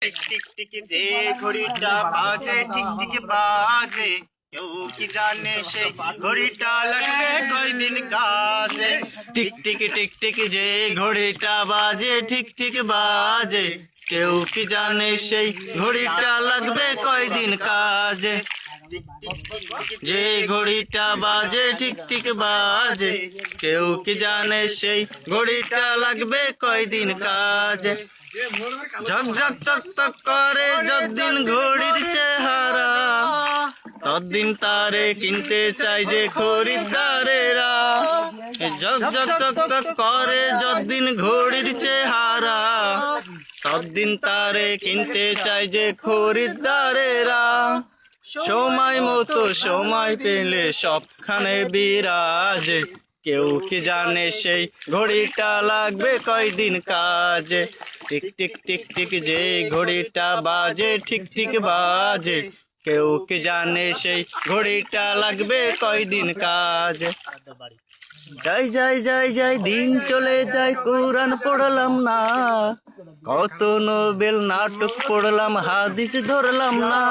Tick tick tick যে ঘড়িটা বাজে টিক টিক বাজে, কেউ কি জানে সেই ঘড়িটা লাগবে কয়দিন কাজে। টিক টিক টিক টিক যে ঘড়িটা বাজে ঠিক ঠিক বাজে, কেউ কি জানে সেই ঘড়িটা লাগবে কয়দিন কাজে। যে ঘড়িটা বাজে ঠিক ঠিক বাজে, কেউ কি জানে সেই ঘড়িটা লাগবে কয়দিন কাজে। ঝক ঝক চক চক করে যতদিন ঘড়ির চেহারা, ততদিন তারে কিনতে চাই যে খরিদ্দারেরা। ঝক ঝক চক চক করে যতদিন ঘড়ির চেহারা, ততদিন তারে কিনতে চাই যে খরিদ্দারেরা। সময় মতো সময় পেলে সবখানে বিরাজে, কেউ কি জানে সেই ঘড়িটা লাগবে কয়দিন কাজে। টিক টিক টিক টিক যে ঘড়িটা বাজে ঠিক ঠিক বাজে, কেউ কি জানে সেই ঘড়িটা লাগবে কয়দিন কাজে। যাই যাই যাই যাই দিন চলে যায়, কোরআন পড়লাম না, কত নোবেল নাটক পড়লাম হাদিস ধরলাম না।